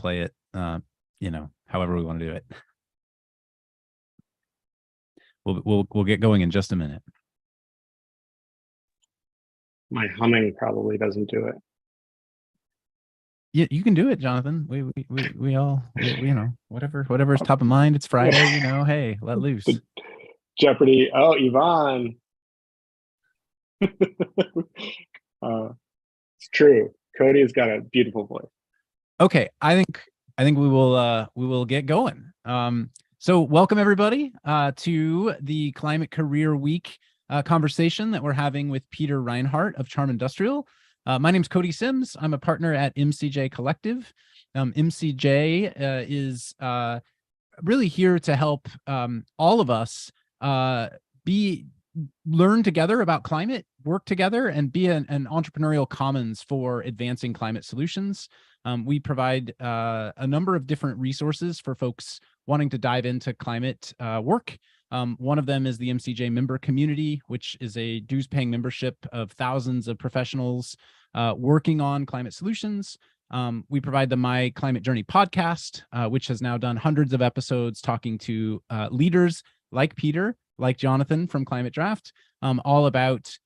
play it, however we want to do it. We'll get going in just a minute. My humming probably doesn't do it. Yeah, you can do it, Jonathan. We all, whatever's top of mind. It's Friday, hey, let loose. Jeopardy. Oh, Yvonne. It's true. Cody has got a beautiful voice. Okay, I think we will get going. So welcome everybody to the Climate Career Week conversation that we're having with Peter Reinhardt of Charm Industrial. My name's Cody Sims. I'm a partner at MCJ Collective. MCJ is really here to help all of us learn together about climate, work together, and be an entrepreneurial commons for advancing climate solutions. We provide a number of different resources for folks wanting to dive into climate work. One of them is the MCJ member community, which is a dues-paying membership of thousands of professionals working on climate solutions. We provide the My Climate Journey podcast, which has now done hundreds of episodes talking to leaders like Peter, like Jonathan from Climate Draft, all about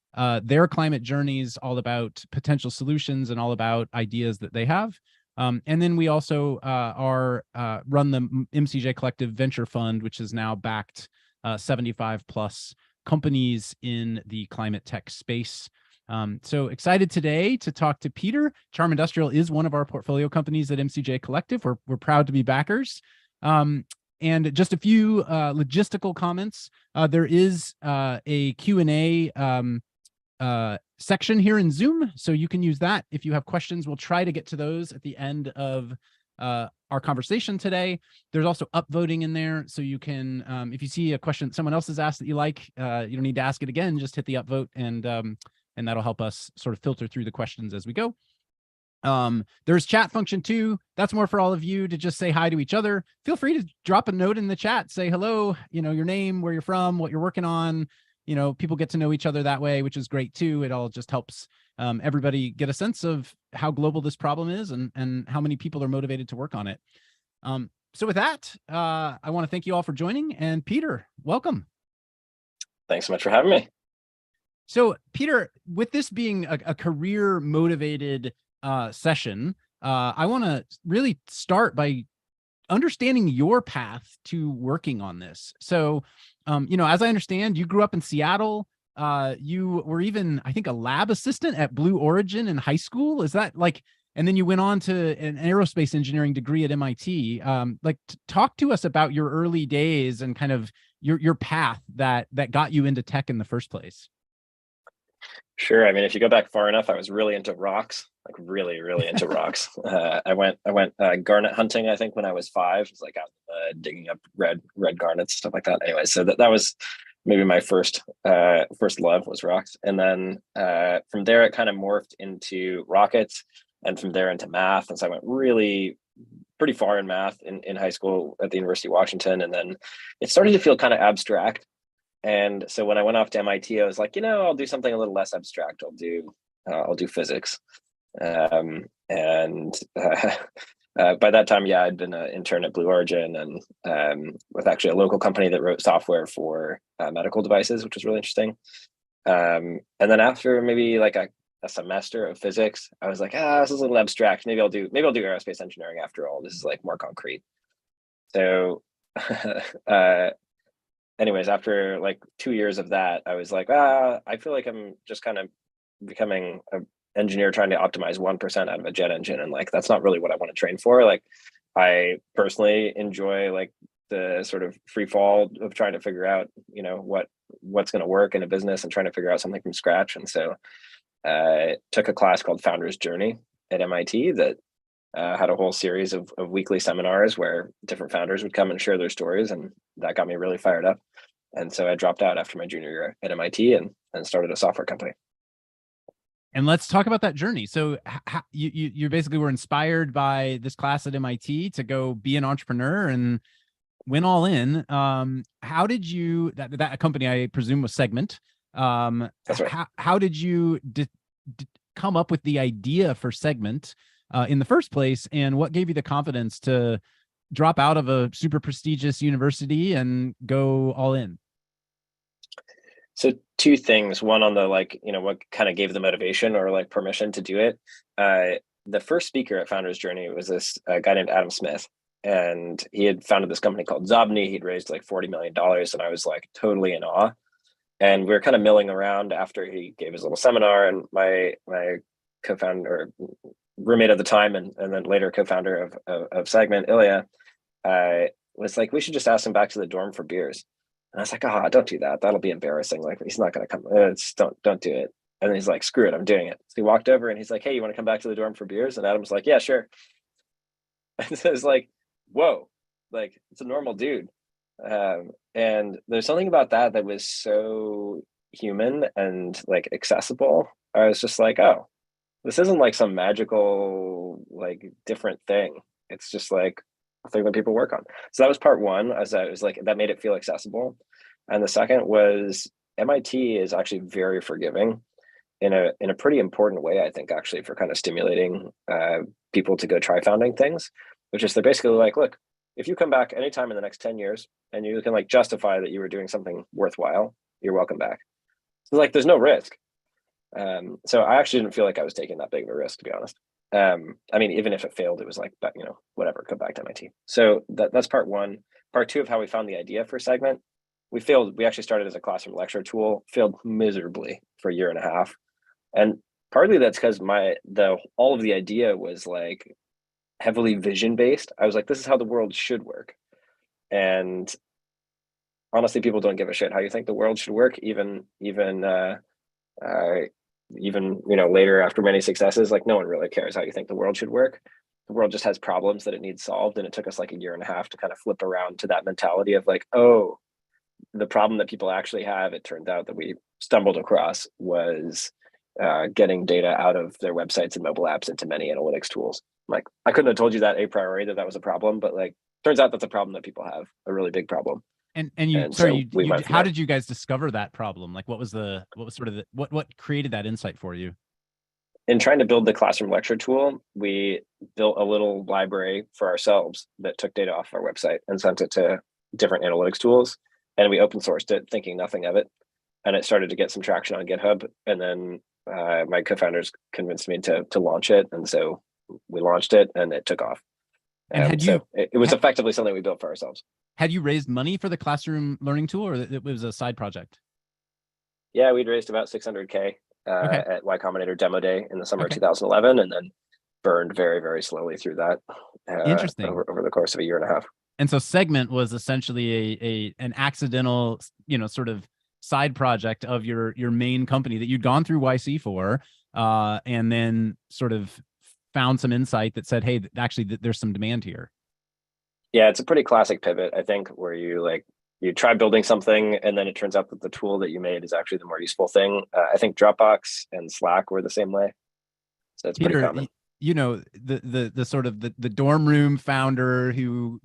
their climate journeys, all about potential solutions, and all about ideas that they have. And then we also run the MCJ Collective Venture Fund, which has now backed 75 plus companies in the climate tech space. So excited today to talk to Peter. Charm Industrial is one of our portfolio companies at MCJ Collective. We're proud to be backers. And just a few logistical comments. There is a Q&A section here in Zoom, so you can use that if you have questions. We'll try to get to those at the end of our conversation today. There's also upvoting in there, so you can, if you see a question someone else has asked that you like, you don't need to ask it again, just hit the upvote, and that'll help us sort of filter through the questions as we go. There's chat function too. That's more for all of you to just say hi to each other. Feel free to drop a note in the chat, say hello, your name, where you're from, what you're working on. People get to know each other that way, which is great too. It all just helps everybody get a sense of how global this problem is and how many people are motivated to work on it. So with that, I want to thank you all for joining, and Peter, welcome. Thanks so much for having me. So Peter, with this being a career motivated session, I want to really start by understanding your path to working on this. So, as I understand, you grew up in Seattle. You were even, I think, a lab assistant at Blue Origin in high school. Is that and then you went on to an aerospace engineering degree at MIT. Talk to us about your early days and kind of your path that got you into tech in the first place. Sure. I mean, if you go back far enough, I was really into rocks, like really, really into rocks. I went garnet hunting, I think, when I was 5. It was like out digging up red garnets, stuff like that. Anyway, so that was maybe my first love was rocks. And then from there, it kind of morphed into rockets, and from there into math. And so I went really pretty far in math in high school at the University of Washington. And then it started to feel kind of abstract. And so when I went off to MIT, I was like, I'll do something a little less abstract. I'll do physics. By that time, I'd been an intern at Blue Origin and with actually a local company that wrote software for medical devices, which was really interesting. And then after maybe like a semester of physics, I was like, this is a little abstract. Maybe I'll do aerospace engineering after all. This is like more concrete. So anyways, after like 2 years of that, I was like, I feel like I'm just kind of becoming an engineer trying to optimize 1% out of a jet engine. And like, that's not really what I want to train for. Like, I personally enjoy like the sort of free fall of trying to figure out, what's going to work in a business and trying to figure out something from scratch. And so I took a class called Founder's Journey at MIT that had a whole series of weekly seminars where different founders would come and share their stories, and that got me really fired up. And so I dropped out after my junior year at MIT and started a software company. And let's talk about that journey. So you basically were inspired by this class at MIT to go be an entrepreneur and went all in. How did you, that company I presume was Segment. That's right. How did you come up with the idea for Segment? in the first place, and what gave you the confidence to drop out of a super prestigious university and go all in? So two things. One on the what kind of gave the motivation or like permission to do it. The first speaker at Founders Journey was this guy named Adam Smith, and he had founded this company called Zobni. He'd raised like $40 million, and I was like totally in awe. And we were kind of milling around after he gave his little seminar, and my co-founder, roommate at the time, and then later co-founder of Segment, Ilya, was like, we should just ask him back to the dorm for beers. And I was like, oh, don't do that. That'll be embarrassing. Like, he's not going to come. Don't do it. And then he's like, screw it, I'm doing it. So he walked over and he's like, hey, you want to come back to the dorm for beers? And Adam's like, yeah, sure. And so it was like, whoa, like it's a normal dude. And there's something about that was so human and like accessible. I was just like, oh, this isn't like some magical, like different thing. It's just like a thing that people work on. So that was part one, as I was like, that made it feel accessible. And the second was MIT is actually very forgiving in a pretty important way, I think, actually, for kind of stimulating people to go try founding things, which is they're basically like, look, if you come back anytime in the next 10 years and you can like justify that you were doing something worthwhile, you're welcome back. So like, there's no risk. So I actually didn't feel like I was taking that big of a risk, to be honest. I mean, even if it failed, it was like, whatever, come back to MIT. So that's part one. Part two of how we found the idea for Segment. We actually started as a classroom lecture tool, failed miserably for a year and a half. And partly that's because all of the idea was like heavily vision based. I was like, this is how the world should work. And honestly, people don't give a shit how you think the world should work, even later after many successes. Like, no one really cares how you think the world should work. The world just has problems that it needs solved. And it took us like a year and a half to kind of flip around to that mentality of like, oh, the problem that people actually have, it turned out that we stumbled across, was getting data out of their websites and mobile apps into many analytics tools. Like, I couldn't have told you that a priori that was a problem, but like, turns out that's a problem that people have, a really big problem. How did you guys discover that problem? Like, what was what created that insight for you? In trying to build the classroom lecture tool, we built a little library for ourselves that took data off our website and sent it to different analytics tools. And we open sourced it, thinking nothing of it. And it started to get some traction on GitHub. And then my co-founders convinced me to launch it. And so we launched it and it took off. And it was effectively something we built for ourselves. Had you raised money for the classroom learning tool, or it was a side project? Yeah, we'd raised about 600K at Y Combinator demo day in the summer of 2011, and then burned very, very slowly through that. Interesting. Over the course of a year and a half. And so Segment was essentially an accidental, sort of side project of your main company that you'd gone through YC for, and then sort of found some insight that said, hey, actually, there's some demand here. Yeah, it's a pretty classic pivot, I think, where you try building something and then it turns out that the tool that you made is actually the more useful thing. I think Dropbox and Slack were the same way. So it's pretty common. The sort of the dorm room founder who,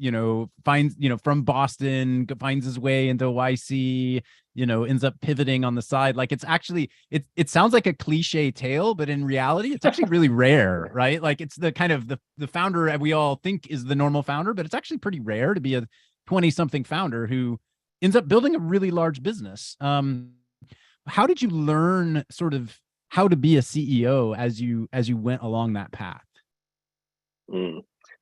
finds, from Boston, finds his way into YC, ends up pivoting on the side. Like, it's actually, it sounds like a cliche tale, but in reality, it's actually really rare, right? Like, it's the kind of the founder we all think is the normal founder, but it's actually pretty rare to be a 20-something founder who ends up building a really large business. How did you learn sort of how to be a CEO as you went along that path?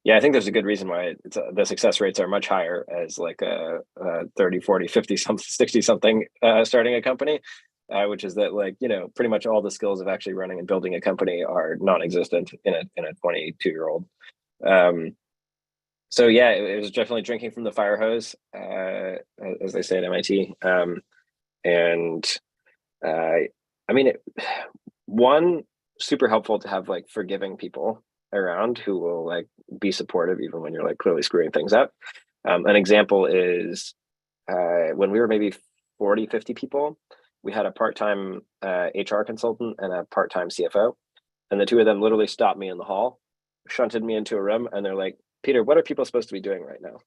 Yeah, I think there's a good reason why the success rates are much higher as like a 30, 40, 50, 60 something starting a company, which is that pretty much all the skills of actually running and building a company are non-existent in a 22-year-old. So yeah, it was definitely drinking from the fire hose, as they say at MIT. I mean, one, super helpful to have like forgiving people around who will like be supportive even when you're like clearly screwing things up. An example is when we were maybe 40, 50 people, we had a part-time HR consultant and a part-time CFO. And the two of them literally stopped me in the hall, shunted me into a room, and they're like, Peter, what are people supposed to be doing right now?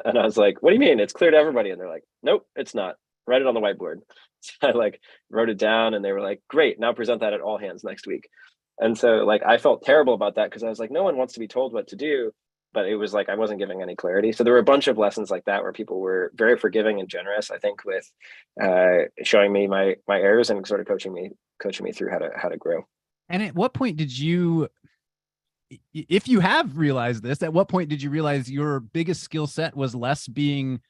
And I was like, what do you mean? It's clear to everybody. And they're like, nope, it's not. Write it on the whiteboard. So I like wrote it down and they were like, great, now present that at all hands next week. And so like I felt terrible about that because I was like, no one wants to be told what to do, but it was like I wasn't giving any clarity. So there were a bunch of lessons like that where people were very forgiving and generous, I think, with showing me my errors and sort of coaching me through how to grow. And at what point did you, if you have realized this, at what point did you realize your biggest skill set was less being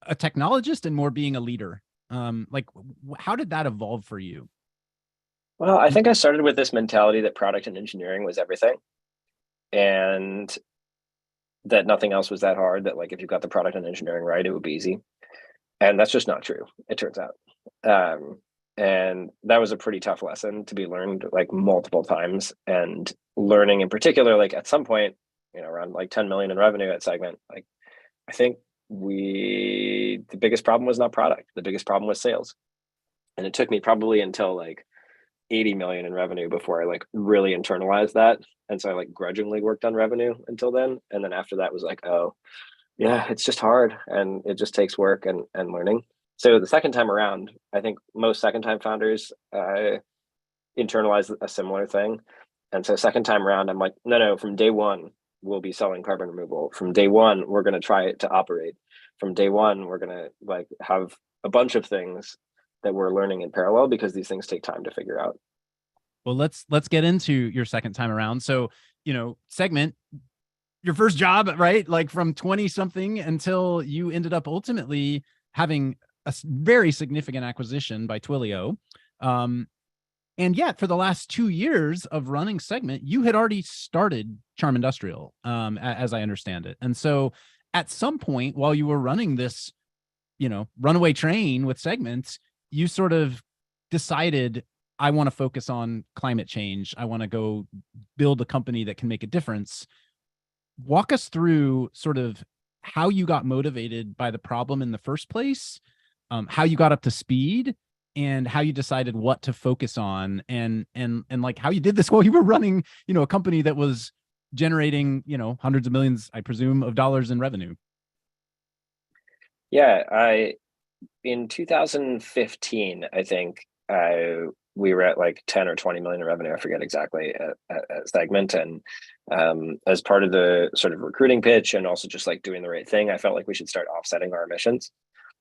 a technologist and more being a leader? Like, how did that evolve for you? Well, I think I started with this mentality that product and engineering was everything, and that nothing else was that hard. That like if you got the product and engineering right, it would be easy. And that's just not true, it turns out. And that was a pretty tough lesson to be learned like multiple times. And learning in particular, like at some point, you know, around like 10 million in revenue at Segment, like I think the biggest problem was not product. The biggest problem was sales. And it took me probably until like 80 million in revenue before I like really internalized that. And so I like grudgingly worked on revenue until then. And then after that was like, oh, yeah, it's just hard and it just takes work and learning. So the second time around, I think most second time founders internalize a similar thing. And so second time around, I'm like, no, from day one, we'll be selling carbon removal. From day one, we're going to try it to operate. From day one, we're going to like have a bunch of things that we're learning in parallel because these things take time to figure out. Well, let's get into your second time around. So, you know, Segment, your first job, right? Like from 20 something until you ended up ultimately having a very significant acquisition by Twilio. And yet for the last 2 years of running Segment, you had already started Charm Industrial, as I understand it. And so at some point while you were running this, you know, runaway train with Segment, you sort of decided, I want to focus on climate change. I want to go build a company that can make a difference. Walk us through sort of how you got motivated by the problem in the first place, how you got up to speed, and how you decided what to focus on, and like how you did this while you were running, you know, a company that was generating, you know, hundreds of millions, I presume, of dollars in revenue. Yeah, in 2015, I think we were at like 10 or 20 million in revenue. I forget exactly at Segment. And as part of the sort of recruiting pitch and also just like doing the right thing, I felt like we should start offsetting our emissions.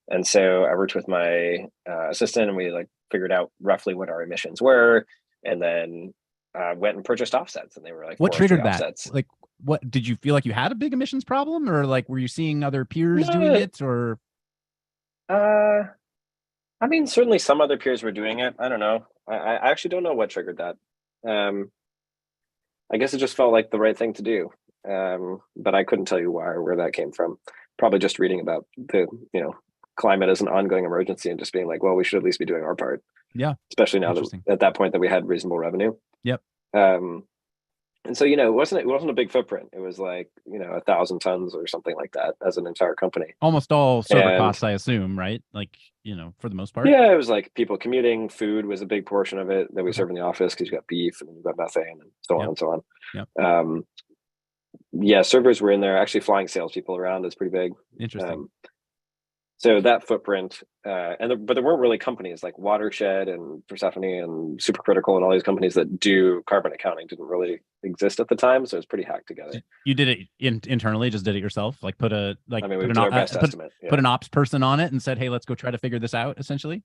And so I worked with my assistant and we like figured out roughly what our emissions were, and then went and purchased offsets. And they were like, What triggered that? Offsets. Like, what did you feel like you had a big emissions problem, or like were you seeing other peers doing it, or? I mean, certainly some other peers were doing it. I don't know. I actually don't know what triggered that. I guess it just felt like the right thing to do. But I couldn't tell you why or where that came from. Probably just reading about the, you know, climate as an ongoing emergency and just being like, well, we should at least be doing our part. Yeah. Especially now that at that point that we had reasonable revenue. Yep. And so, you know, it wasn't a big footprint. It was like, you know, 1,000 tons or something like that as an entire company. Almost all server costs, I assume, right? Like, you know, for the most part. Yeah, it was like people commuting. Food was a big portion of it that we serve in the office because you got beef and you got methane and so on and so on. Yep. Yeah, servers were in there. Actually, flying salespeople around is pretty big. Interesting. So that footprint, but there weren't really companies like Watershed and Persephone and Supercritical and all these companies that do carbon accounting didn't really exist at the time. So it was pretty hacked together. You did it internally, just did it yourself, like put an ops person on it and said, hey, let's go try to figure this out, essentially.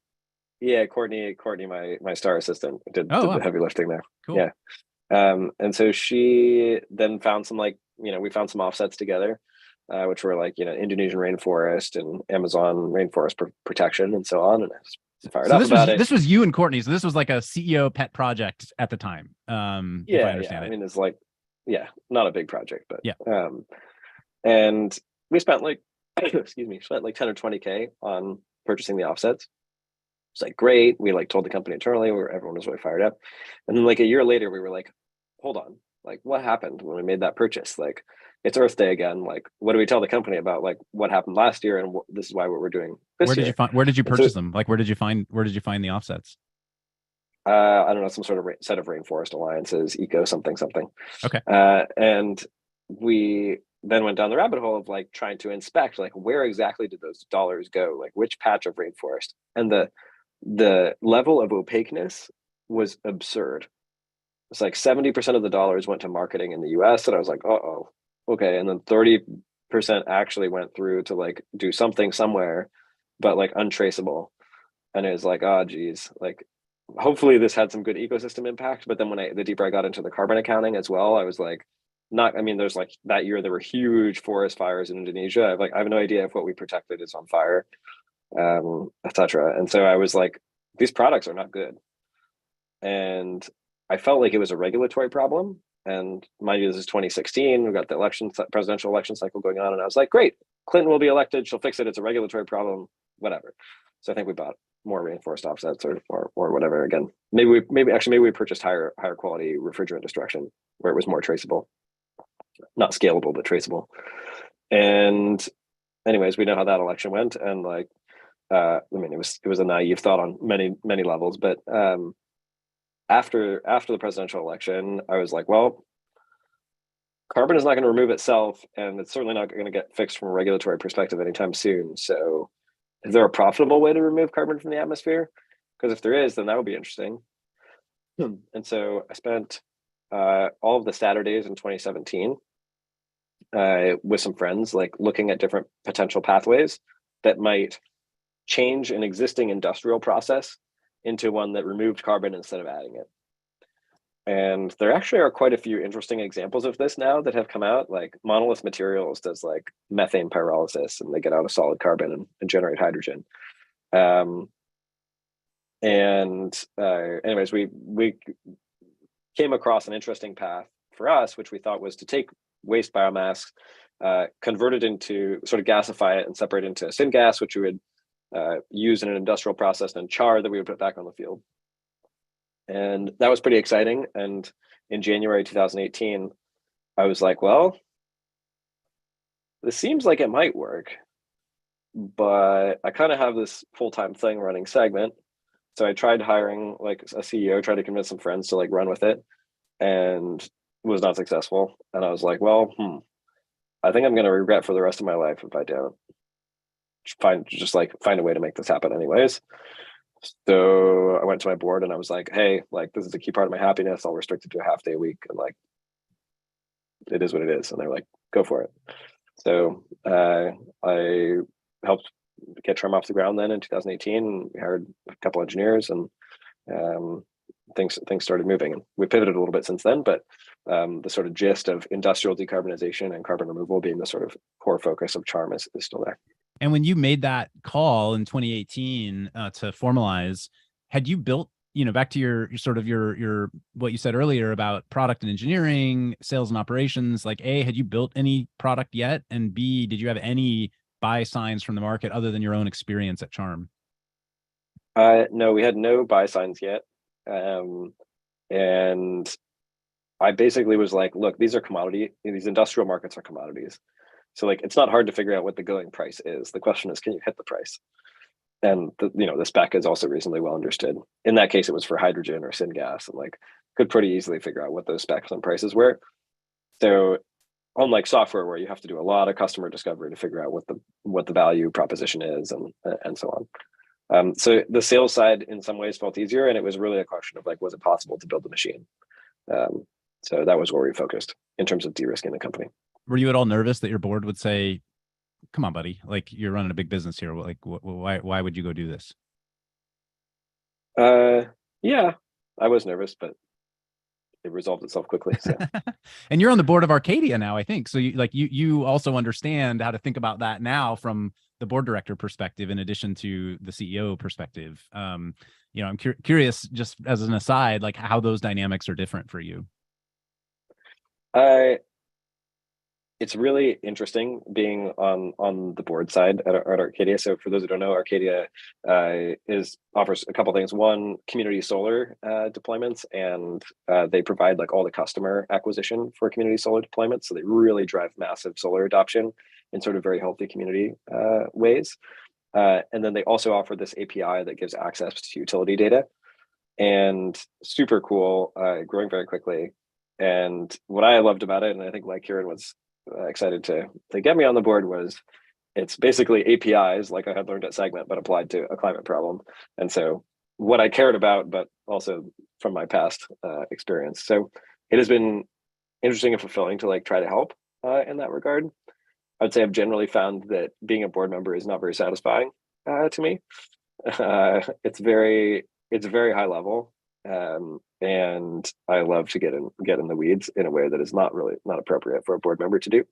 Yeah, Courtney, my star assistant did the heavy lifting there. Cool. Yeah. And so she then found some, like, you know, we found some offsets together. Which were like, you know, Indonesian rainforest and Amazon rainforest protection and so on. And I was fired up about it. This was you and Courtney. So this was like a CEO pet project at the time. If I understand it. I mean, it's like, not a big project, but yeah. And we spent like, spent like 10 or 20K on purchasing the offsets. It's like, great. We like told the company internally where everyone was really fired up. And then like a year later, we were like, hold on, like what happened when we made that purchase? Like, it's Earth Day again. Like, what do we tell the company about like what happened last year, and this is why what we're doing this year? Where did you purchase them? Like, where did you find the offsets? I don't know, some sort of set of rainforest alliances, eco something. Okay. And we then went down the rabbit hole of like trying to inspect like where exactly did those dollars go, like which patch of rainforest, and the level of opaqueness was absurd. it's like 70% of the dollars went to marketing in the US. And I was like, oh, okay. And then 30% actually went through to like do something somewhere, but like untraceable. And it was like, oh, geez, like hopefully this had some good ecosystem impact. But then the deeper I got into the carbon accounting as well, I was like, I mean, there's like that year there were huge forest fires in Indonesia. I have no idea if what we protected is on fire, etc. And so I was like, these products are not good. And I felt like it was a regulatory problem. And mind you, this is 2016. We've got the presidential election cycle going on. And I was like, great, Clinton will be elected. She'll fix it. It's a regulatory problem, whatever. So I think we bought more reinforced offsets or whatever. Again, maybe we purchased higher quality refrigerant destruction where it was more traceable, not scalable, but traceable. And anyways, we know how that election went. And like, I mean, it was a naive thought on many levels, but after the presidential election, I was like, well, carbon is not going to remove itself, and it's certainly not going to get fixed from a regulatory perspective anytime soon. So is there a profitable way to remove carbon from the atmosphere? Because if there is, then that would be interesting. And so I spent all of the Saturdays in 2017 with some friends, like looking at different potential pathways that might change an existing industrial process into one that removed carbon instead of adding it. And there actually are quite a few interesting examples of this now that have come out. Like Monolith Materials does like methane pyrolysis, and they get out a solid carbon and generate hydrogen. Anyways, we came across an interesting path for us, which we thought was to take waste biomass, convert it into sort of gasify it and separate it into syngas, which we would use in an industrial process, and char that we would put back on the field. And that was pretty exciting. And in January 2018, I was like, well, this seems like it might work, but I kind of have this full-time thing running Segment. So I tried hiring like a CEO, tried to convince some friends to like run with it, and was not successful. And I was like, well, I think I'm going to regret for the rest of my life if I don't find a way to make this happen anyways. So I went to my board and I was like, hey, like this is a key part of my happiness. I'll restrict it to a half day a week. And like, it is what it is. And they're like, go for it. So I helped get Trim off the ground then in 2018. We hired a couple engineers, and things started moving. And we pivoted a little bit since then, but the sort of gist of industrial decarbonization and carbon removal being the sort of core focus of Charm is still there. And when you made that call in 2018 to formalize, had you built, back to your sort of your what you said earlier about product and engineering, sales and operations, like A, had you built any product yet? And B, did you have any buy signs from the market other than your own experience at Charm? No, we had no buy signs yet. And I basically was like, look, these industrial markets are commodities. So like, it's not hard to figure out what the going price is. The question is, can you hit the price? And the spec is also reasonably well understood. In that case, it was for hydrogen or syngas, and like could pretty easily figure out what those specs and prices were. So unlike software where you have to do a lot of customer discovery to figure out what the value proposition is and so on. So the sales side in some ways felt easier, and it was really a question of like, was it possible to build the machine? So that was where we focused in terms of de-risking the company. Were you at all nervous that your board would say, come on, buddy, like you're running a big business here. Like, why would you go do this? Yeah, I was nervous, but it resolved itself quickly. So. And you're on the board of Arcadia now, I think. So you also understand how to think about that now from the board director perspective, in addition to the CEO perspective. I'm curious, just as an aside, like how those dynamics are different for you. It's really interesting being on the board side at Arcadia. So for those who don't know, Arcadia offers a couple things. One, community solar deployments, and they provide like all the customer acquisition for community solar deployments. So they really drive massive solar adoption in sort of very healthy community ways. And then they also offer this API that gives access to utility data, and super cool, growing very quickly. And what I loved about it, and I think like Kieran was excited to get me on the board, was it's basically APIs like I had learned at Segment, but applied to a climate problem. And so what I cared about, but also from my past experience. So it has been interesting and fulfilling to like try to help in that regard. I would say I've generally found that being a board member is not very satisfying to me. It's very high level, and I love to get in the weeds in a way that is not appropriate for a board member to do.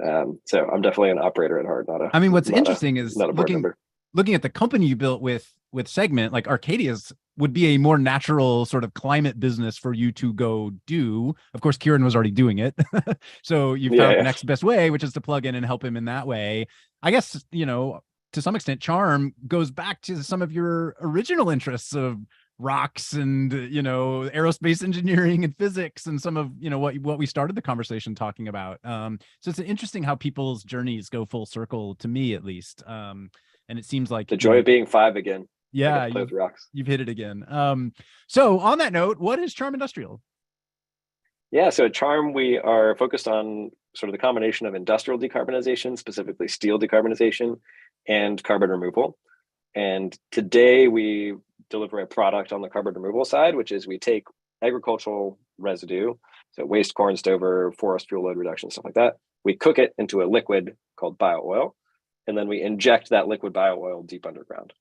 So I'm definitely an operator at heart, I mean, what's interesting is not a board member. Looking at the company you built with Segment, like Arcadia's would be a more natural sort of climate business for you to go do. Of course, Kieran was already doing it. So you found the next best way, which is to plug in and help him in that way. I guess, you know, to some extent, Charm goes back to some of your original interests of rocks and, you know, aerospace engineering and physics and some of, you know, what we started the conversation talking about. So it's interesting how people's journeys go full circle, to me at least. And it seems like the joy of being 5 again. Yeah, you've hit it again. So on that note, what is Charm Industrial? Yeah, so at Charm, we are focused on sort of the combination of industrial decarbonization, specifically steel decarbonization, and carbon removal. And today we deliver a product on the carbon removal side, which is we take agricultural residue, so waste, corn, stover, forest fuel load reduction, stuff like that. We cook it into a liquid called bio-oil, and then we inject that liquid bio-oil deep underground.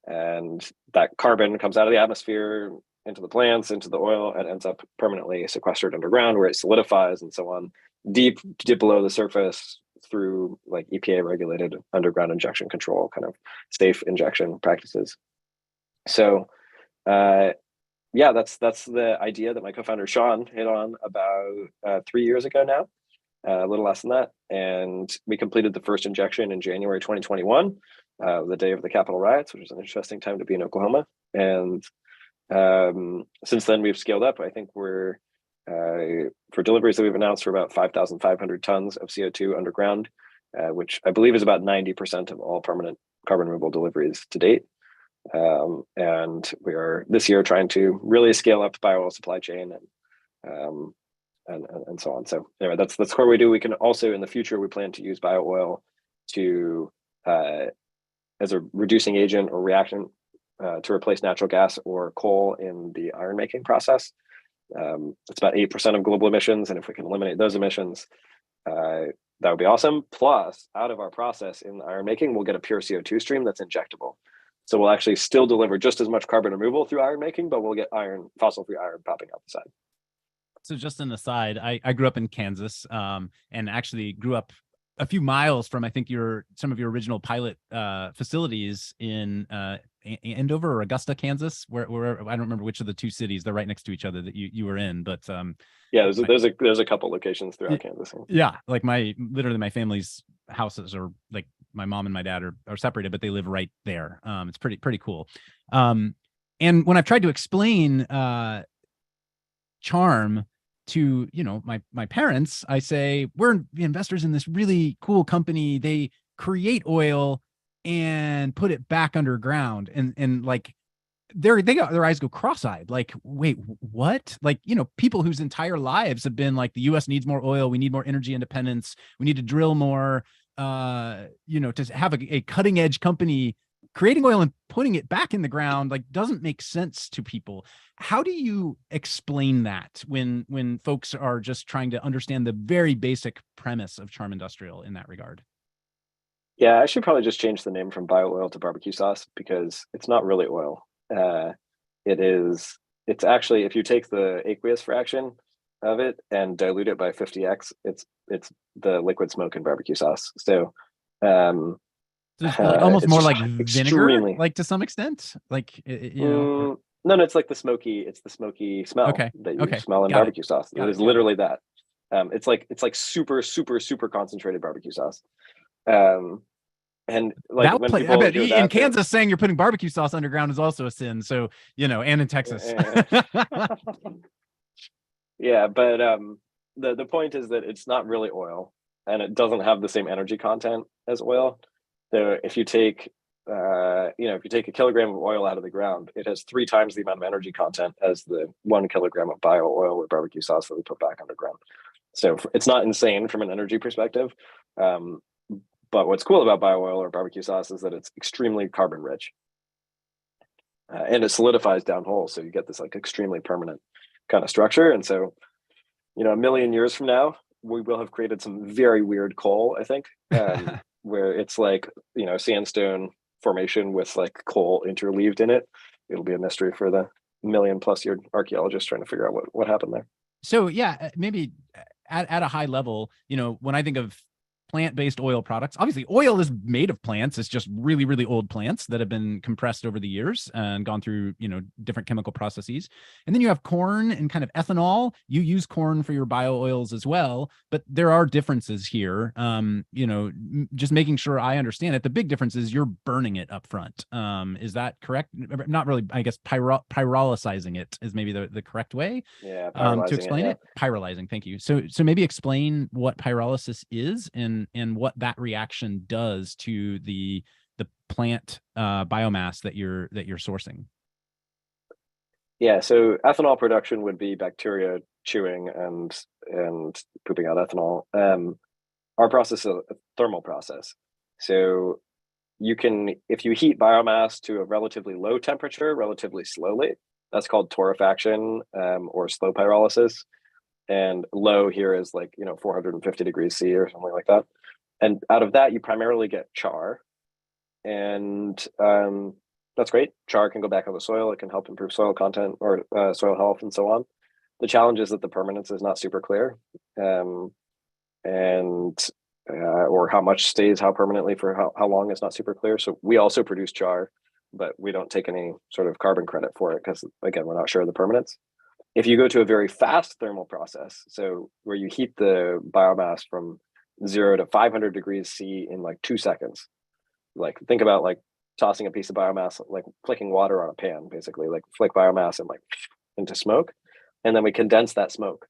And that carbon comes out of the atmosphere into the plants, into the oil, and ends up permanently sequestered underground where it solidifies and so on, deep below the surface through like EPA regulated underground injection control, kind of safe injection practices. So yeah, that's the idea that my co-founder Sean hit on about 3 years ago now, a little less than that. And we completed the first injection in January 2021. The day of the Capitol riots, which is an interesting time to be in Oklahoma. And since then, we've scaled up. I think we're, for deliveries that we've announced, we're about 5,500 tons of CO2 underground, which I believe is about 90% of all permanent carbon removal deliveries to date. And we are this year trying to really scale up the bio-oil supply chain and so on. So anyway, that's core we do. We can also, in the future, we plan to use bio-oil to as a reducing agent or reactant to replace natural gas or coal in the iron making process. It's about 8% of global emissions. And if we can eliminate those emissions, that would be awesome. Plus, out of our process in iron making, we'll get a pure CO2 stream that's injectable. So we'll actually still deliver just as much carbon removal through iron making, but we'll get fossil-free iron popping out the side. So just an aside, I grew up in Kansas and actually grew up a few miles from, I think, some of your original pilot facilities in Andover or Augusta, Kansas, where I don't remember which of the two cities. They're right next to each other that you were in, but yeah, there's a couple locations throughout Kansas. Yeah, like literally my family's houses are like my mom and my dad are separated, but they live right there. It's pretty cool. And when I've tried to explain Charm to, you know, my parents, I say, we're investors in this really cool company. They create oil and put it back underground, and like they got their eyes go cross-eyed, like, wait, what? Like, you know, people whose entire lives have been like, the US needs more oil, we need more energy independence, we need to drill more, you know, to have a cutting edge company creating oil and putting it back in the ground, like, doesn't make sense to people. How do you explain that when folks are just trying to understand the very basic premise of Charm Industrial in that regard? Yeah, I should probably just change the name from bio-oil to barbecue sauce, because it's not really oil. It's actually, if you take the aqueous fraction of it and dilute it by 50x, it's the liquid smoke in barbecue sauce. So like almost more like vinegar, like to some extent, like, you know. No, it's like the smoky smell that you smell in barbecue sauce. It is literally that. It's like super, super, super concentrated barbecue sauce. And like that when I bet in Kansas, saying you're putting barbecue sauce underground is also a sin. So, you know, and in Texas. Yeah, but the point is that it's not really oil, and it doesn't have the same energy content as oil. So if you take if you take a kilogram of oil out of the ground, it has 3 times the amount of energy content as the 1 kilogram of bio-oil or barbecue sauce that we put back underground. So it's not insane from an energy perspective. But what's cool about bio-oil or barbecue sauce is that it's extremely carbon rich. and it solidifies downhole, so you get this like extremely permanent kind of structure. And so, a million years from now, we will have created some very weird coal, I think, where it's like, sandstone formation with like coal interleaved in it. It'll be a mystery for the million-plus-year archaeologists trying to figure out what happened there. So yeah, maybe at a high level, when I think of plant-based oil products, obviously oil is made of plants. It's just really, really old plants that have been compressed over the years and gone through, different chemical processes. And then you have corn and kind of ethanol. You use corn for your bio oils as well, but there are differences here. Just making sure I understand it. The big difference is you're burning it up front. Is that correct? Not really. I guess pyrolyzing it is maybe the correct way. Yeah, To explain it. Pyrolyzing. Thank you. So maybe explain what pyrolysis is and what that reaction does to the plant biomass that you're sourcing. Yeah, so ethanol production would be bacteria chewing and pooping out ethanol. Our process is a thermal process. So if you heat biomass to a relatively low temperature, relatively slowly, that's called torrefaction, or slow pyrolysis. And low here is like 450 degrees C or something like that. And out of that, you primarily get char, and that's great. Char can go back on the soil. It can help improve soil content or soil health and so on. The challenge is that the permanence is not super clear, or how much stays how permanently for how long is not super clear. So we also produce char, but we don't take any sort of carbon credit for it because, again, we're not sure of the permanence. If you go to a very fast thermal process, so where you heat the biomass from 0 to 500 degrees C in like 2 seconds, like think about like tossing a piece of biomass, like flicking water on a pan, basically, like flick biomass and like into smoke, and then we condense that smoke,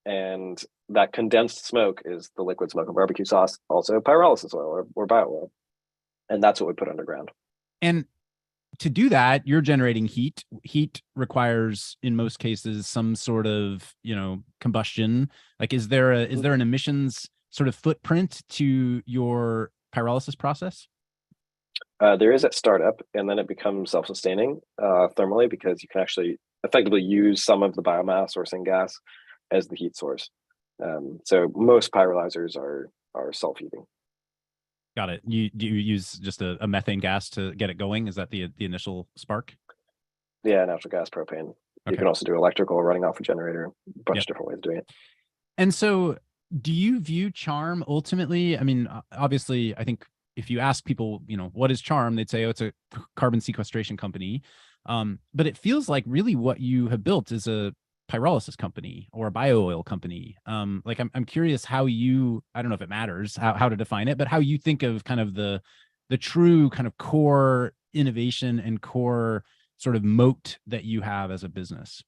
and that condensed smoke is the liquid smoke of barbecue sauce, also pyrolysis oil or bio oil, and that's what we put underground. And to do that, you're generating heat. Heat requires, in most cases, some sort of, combustion. Like, is there an emissions sort of footprint to your pyrolysis process? There is at startup, and then it becomes self-sustaining thermally, because you can actually effectively use some of the biomass or syngas as the heat source. So most pyrolyzers are self-heating. Got it. Do you use just a methane gas to get it going? Is that the initial spark? Yeah, natural gas, propane. Okay. You can also do electrical running off a generator, a bunch of different ways of doing it. And so do you view Charm ultimately? I mean, obviously, I think if you ask people, what is Charm, they'd say, oh, it's a carbon sequestration company. But it feels like really what you have built is a pyrolysis company or a bio oil company. Like I'm curious how I don't know if it matters how to define it, but how you think of kind of the true kind of core innovation and core sort of moat that you have as a business.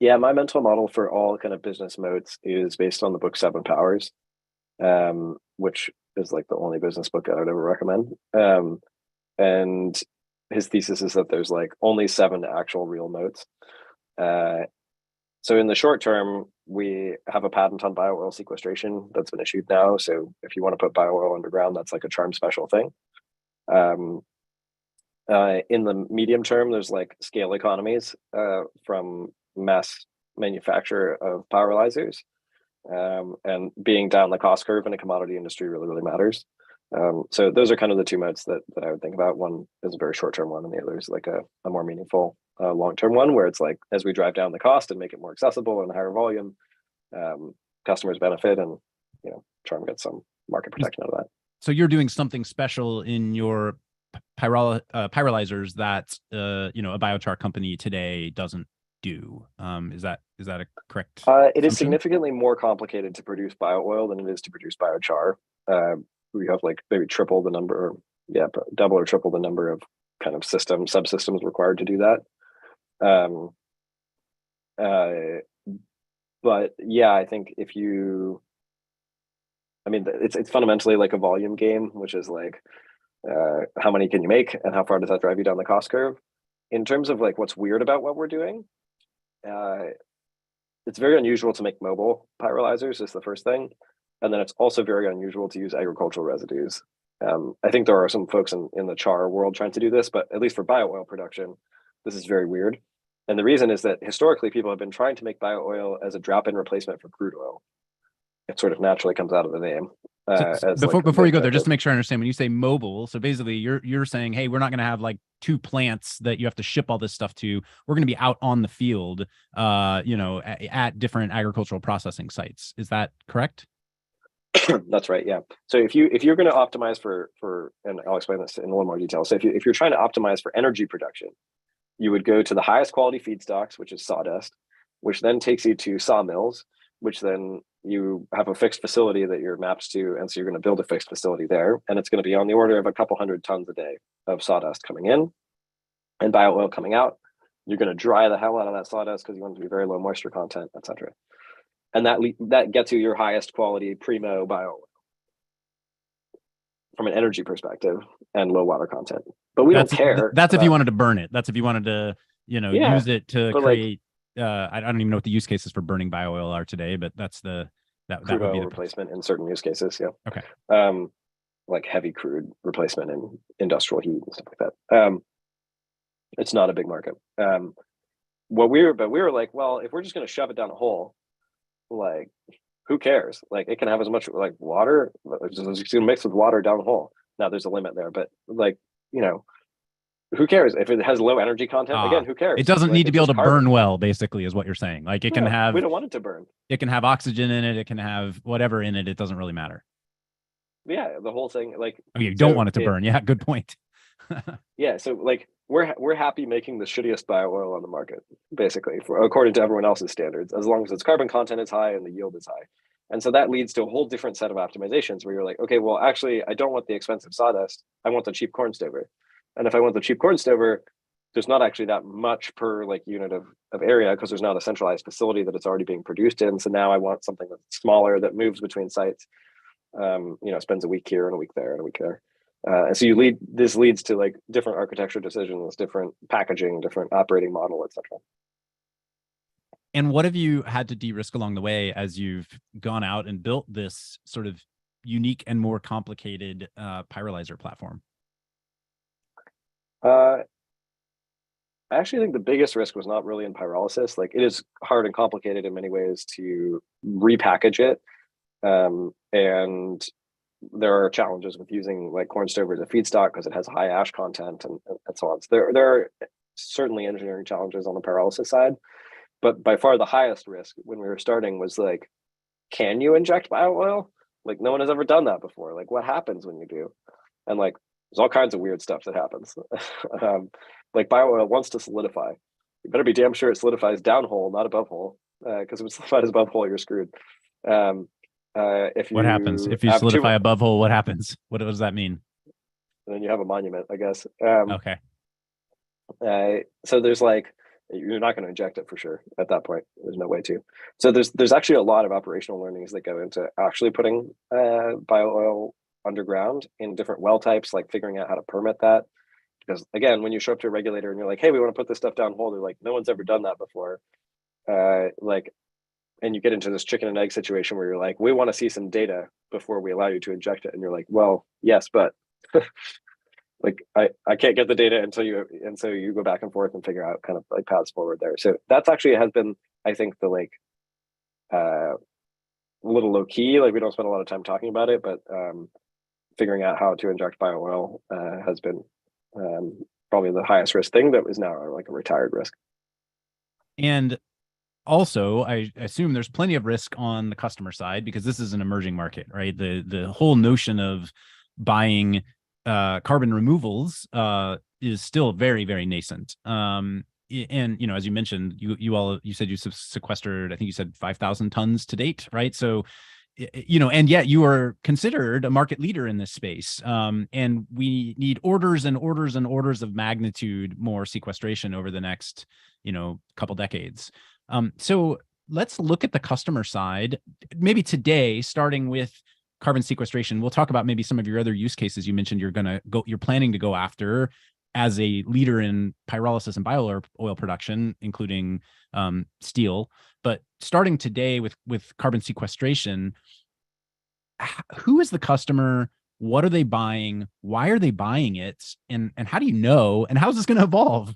Yeah, my mental model for all kind of business moats is based on the book 7 Powers, which is like the only business book I would ever recommend. And his thesis is that there's like only 7 actual real moats. So in the short term, we have a patent on bio-oil sequestration that's been issued now. So if you want to put bio-oil underground, that's like a Charm special thing. In the medium term, there's like scale economies from mass manufacture of pyrolyzers. And being down the cost curve in a commodity industry really, really matters. So those are kind of the 2 moats that I would think about. One is a very short-term one, and the other is like a more meaningful long-term one, where it's like, as we drive down the cost and make it more accessible and higher volume, customers benefit, and Charm gets some market protection out of that. So you're doing something special in your pyrolyzers that a biochar company today doesn't do. Is that a correct it is significantly more complicated to produce bio oil than it is to produce biochar. We have like maybe triple the number, double or triple the number of kind of subsystems required to do that. But yeah, I think it's fundamentally like a volume game, which is like how many can you make and how far does that drive you down the cost curve. In terms of like what's weird about what we're doing, it's very unusual to make mobile pyrolyzers, is the first thing. And then it's also very unusual to use agricultural residues I think there are some folks in the char world trying to do this, but at least for bio-oil production, this is very weird. And the reason is that historically people have been trying to make bio-oil as a drop-in replacement for crude oil. It sort of naturally comes out of the name. Before you go there, just to make sure I understand, when you say mobile, so basically you're saying, hey, we're not going to have like 2 plants that you have to ship all this stuff to. We're going to be out on the field, at different agricultural processing sites. Is that correct? That's right. Yeah. So if you're going to optimize for, and I'll explain this in a little more detail. So if you're trying to optimize for energy production, you would go to the highest quality feedstocks, which is sawdust, which then takes you to sawmills, which then you have a fixed facility that you're mapped to. And so you're going to build a fixed facility there. And it's going to be on the order of a couple hundred tons a day of sawdust coming in and bio oil coming out. You're going to dry the hell out of that sawdust because you want it to be very low moisture content, et cetera. And that gets you your highest quality primo bio oil from an energy perspective and low water content. But we don't care. That's if you wanted to burn it. That's if you wanted to, use it to create. I don't even know what the use cases for burning bio oil are today, but that's that would be the replacement in certain use cases. Yeah. Okay. Like heavy crude replacement in industrial heat and stuff like that. It's not a big market. We were like, well, if we're just going to shove it down a hole, like, who cares? Like, it can have as much like water, it's going to mix with water down the hole. Now there's a limit there, but like, who cares if it has low energy content? Again, who cares? It doesn't need to be able to burn well, basically, is what you're saying. Like, it can have. We don't want it to burn. It can have oxygen in it. It can have whatever in it. It doesn't really matter. Yeah, the whole thing. Like, you don't want it to burn. Yeah, good point. Yeah, so like we're happy making the shittiest bio oil on the market, basically, according to everyone else's standards, as long as its carbon content is high and the yield is high. And so that leads to a whole different set of optimizations where you're like, okay, well, actually, I don't want the expensive sawdust. I want the cheap corn stover. And if I want the cheap corn stover, there's not actually that much per like unit of area because there's not a centralized facility that it's already being produced in. So now I want something that's smaller that moves between sites, spends a week here and a week there and a week there. And so this leads to like different architecture decisions, different packaging, different operating model, et cetera. And what have you had to de-risk along the way as you've gone out and built this sort of unique and more complicated pyrolyzer platform? I actually think the biggest risk was not really in pyrolysis. Like, it is hard and complicated in many ways to repackage it. And there are challenges with using like corn stover as a feedstock because it has high ash content and so on. So there are certainly engineering challenges on the pyrolysis side, but by far the highest risk when we were starting was like, can you inject bio oil? Like, no one has ever done that before. Like, what happens when you do? And like, there's all kinds of weird stuff that happens. Like, bio oil wants to solidify. You better be damn sure it solidifies downhole, not above hole, because if it solidifies above hole, you're screwed. What happens if you solidify above hole? What happens? What does that mean? And then you have a monument, I guess. Okay. So there's like, you're not going to inject it for sure at that point. There's no way to. So there's actually a lot of operational learnings that go into actually putting bio oil underground in different well types, like figuring out how to permit that. Because again, when you show up to a regulator and you're like, hey, we want to put this stuff down hole, they're like, no one's ever done that before. And you get into this chicken and egg situation where you're like, we want to see some data before we allow you to inject it. And you're like, well, yes, but like, I can't get the data until and so you go back and forth and figure out kind of like paths forward there. So that's actually has been, I think, the like a little low key, like we don't spend a lot of time talking about it, but figuring out how to inject bio oil has been probably the highest risk thing that is now like a retired risk. And also, I assume there's plenty of risk on the customer side because this is an emerging market, right? The whole notion of buying carbon removals is still very, very nascent. And as you mentioned, you said you sequestered, I think you said 5,000 tons to date, right? So, and yet you are considered a market leader in this space. And we need orders and orders and orders of magnitude more sequestration over the next, couple decades. So let's look at the customer side, maybe today, starting with carbon sequestration. We'll talk about maybe some of your other use cases you mentioned you're planning to go after as a leader in pyrolysis and bio oil production, including steel. But starting today with carbon sequestration, who is the customer? What are they buying? Why are they buying it? And how do you know? And how is this going to evolve?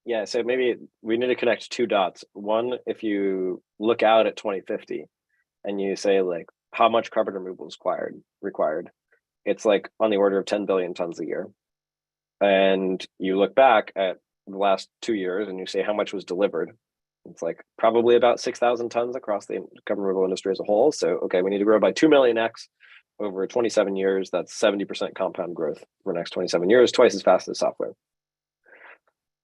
Yeah, so maybe we need to connect two dots. One, if you look out at 2050 and you say like how much carbon removal is required, it's like on the order of 10 billion tons a year. And you look back at the last 2 years and you say how much was delivered. It's like probably about 6,000 tons across the carbon removal industry as a whole. So, okay, we need to grow by 2 million X over 27 years. That's 70% compound growth for the next 27 years, twice as fast as software.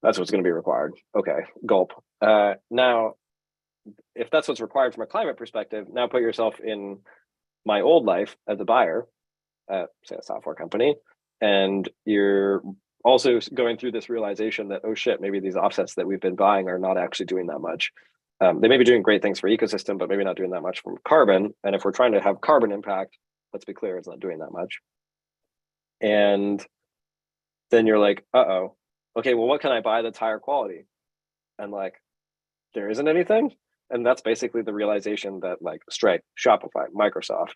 That's what's going to be required. Okay, gulp. Now, if that's what's required from a climate perspective, now put yourself in my old life as a buyer at, say, a software company, and you're also going through this realization that, oh shit, maybe these offsets that we've been buying are not actually doing that much. They may be doing great things for ecosystem, but maybe not doing that much from carbon. And if we're trying to have carbon impact, let's be clear, it's not doing that much. And then you're like, uh-oh, okay, well, what can I buy that's higher quality? And like, there isn't anything. And that's basically the realization that like Stripe, Shopify, Microsoft,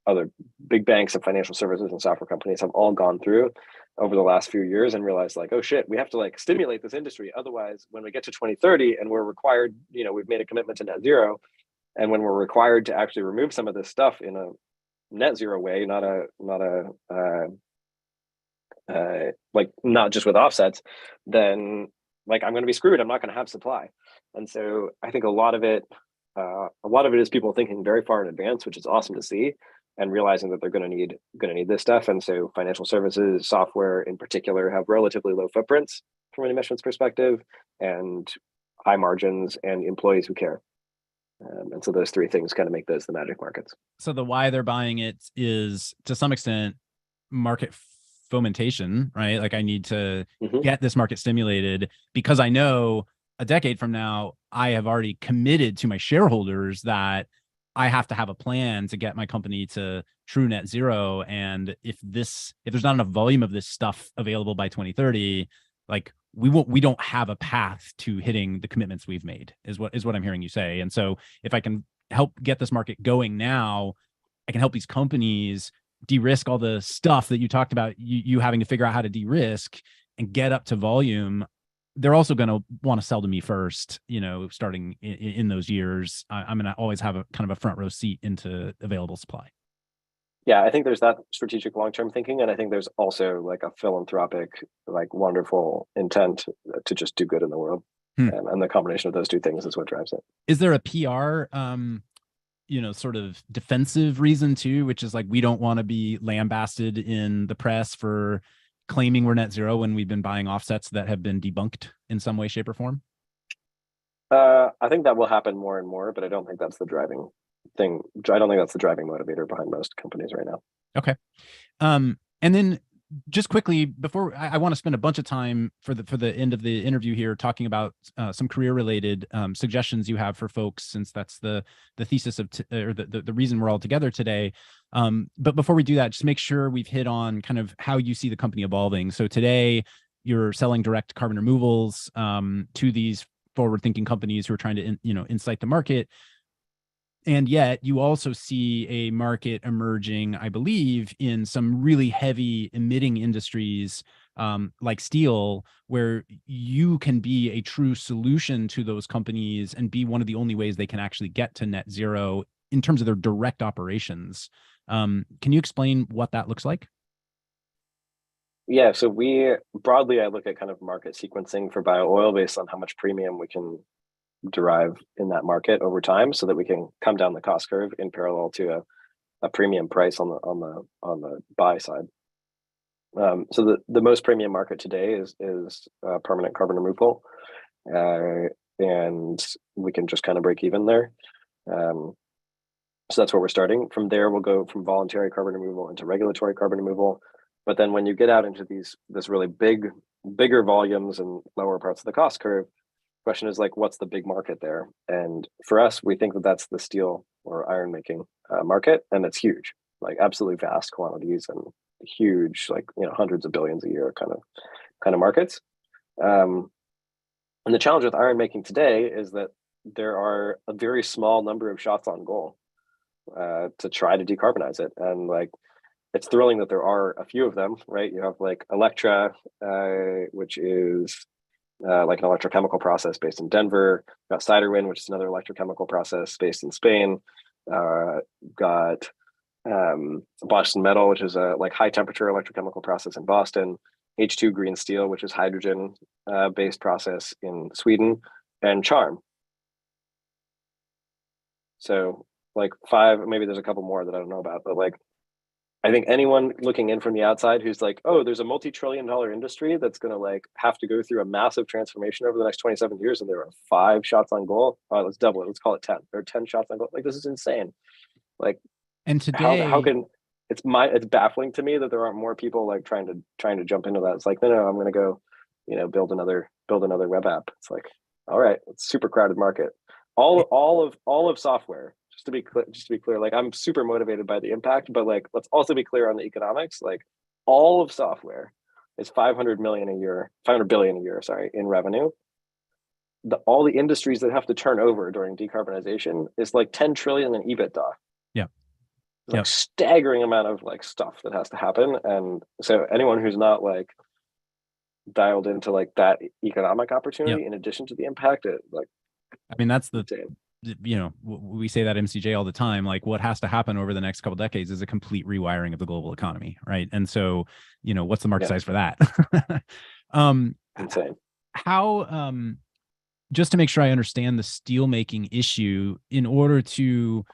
other big banks and financial services and software companies have all gone through over the last few years and realized like, oh shit, we have to like stimulate this industry. Otherwise, when we get to 2030 and we're required, we've made a commitment to net zero, and when we're required to actually remove some of this stuff in a net zero way, not just with offsets, then like I'm going to be screwed. I'm not going to have supply. And so I think a lot of it is people thinking very far in advance, which is awesome to see, and realizing that they're going to need this stuff. And so financial services, software in particular, have relatively low footprints from an emissions perspective, and high margins, and employees who care. And so those three things kind of make those the magic markets. So the why they're buying it is to some extent market fomentation, right? Like I need to get this market stimulated because I know a decade from now, I have already committed to my shareholders that I have to have a plan to get my company to true net zero. And if there's not enough volume of this stuff available by 2030, like we don't have a path to hitting the commitments we've made, is what I'm hearing you say. And so if I can help get this market going now, I can help these companies de-risk all the stuff that you talked about, you having to figure out how to de-risk and get up to volume. They're also going to want to sell to me first, starting in those years. I'm going to always have a kind of a front row seat into available supply. Yeah, I think there's that strategic long-term thinking. And I think there's also like a philanthropic, like wonderful intent to just do good in the world. And the combination of those two things is what drives it. Is there a PR, sort of defensive reason too, which is like, we don't want to be lambasted in the press for claiming we're net zero when we've been buying offsets that have been debunked in some way, shape, or form? I think that will happen more and more, but I don't think that's the driving thing. I don't think that's the driving motivator behind most companies right now. Okay. And then just quickly, before I want to spend a bunch of time for the end of the interview here talking about some career related suggestions you have for folks, since that's the thesis of or the reason we're all together today. But before we do that, just make sure we've hit on kind of how you see the company evolving. So today you're selling direct carbon removals to these forward thinking companies who are trying to incite the market. And yet you also see a market emerging, I believe, in some really heavy emitting industries like steel, where you can be a true solution to those companies and be one of the only ways they can actually get to net zero in terms of their direct operations. Can you explain what that looks like? Yeah, so I look at kind of market sequencing for bio oil based on how much premium we can derive in that market over time, so that we can come down the cost curve in parallel to a premium price on the buy side. So the most premium market today is permanent carbon removal, and we can just kind of break even there. So that's where we're starting. From there, we'll go from voluntary carbon removal into regulatory carbon removal. But then when you get out into this really bigger volumes and lower parts of the cost curve, question is like, what's the big market there? And for us, we think that that's the steel or iron making market, and it's huge, like absolutely vast quantities and huge, like hundreds of billions a year kind of markets. And the challenge with iron making today is that there are a very small number of shots on goal. to try to decarbonize it. And like, it's thrilling that there are a few of them, right? You have like Electra, which is like an electrochemical process based in Denver. Got Ciderwind, which is another electrochemical process based in Spain. Got Boston Metal, which is a like high temperature electrochemical process in Boston. H2 Green Steel, which is hydrogen based process in Sweden, and Charm. So like 5, maybe there's a couple more that I don't know about, but like I think anyone looking in from the outside who's like, oh, there's a multi-trillion-dollar industry that's going to like have to go through a massive transformation over the next 27 years, and there are 5 shots on goal. All right, let's double it. Let's call it 10. There are 10 shots on goal. Like, this is insane. Like, And today, how can it's baffling to me that there aren't more people like trying to jump into that. It's like, no, I'm going to go, build another web app. It's like, all right, it's super crowded market. All of software. Just to be clear, like I'm super motivated by the impact, but like let's also be clear on the economics. Like all of software is 500 billion a year, sorry, in revenue. All the industries that have to turn over during decarbonization is like 10 trillion in EBITDA. Yeah. It's like staggering amount of like stuff that has to happen. And so anyone who's not like dialed into like that economic opportunity in addition to the impact, that's insane. We say that MCJ all the time, like what has to happen over the next couple of decades is a complete rewiring of the global economy. Right. And so, what's the market size for that? Insane. How, just to make sure I understand the steel making issue, in order to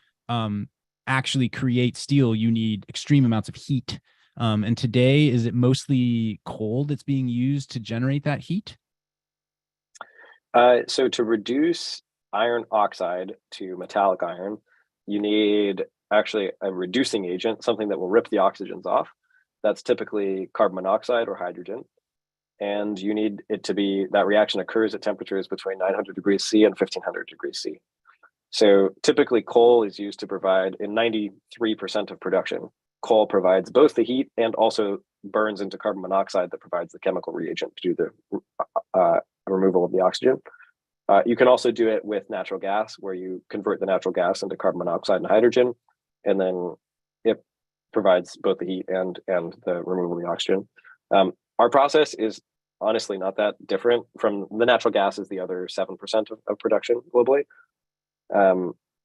actually create steel, you need extreme amounts of heat. And today, is it mostly coal that's being used to generate that heat? So to reduce iron oxide to metallic iron, you need actually a reducing agent, something that will rip the oxygens off. That's typically carbon monoxide or hydrogen. And you need it to be, that reaction occurs at temperatures between 900 degrees C and 1500 degrees C. So typically coal is used to provide, in 93% of production, coal provides both the heat and also burns into carbon monoxide that provides the chemical reagent to do the removal of the oxygen. You can also do it with natural gas, where you convert the natural gas into carbon monoxide and hydrogen, and then it provides both the heat and the removal of the oxygen. Our process is honestly not that different from the natural gas is the other 7% of production globally.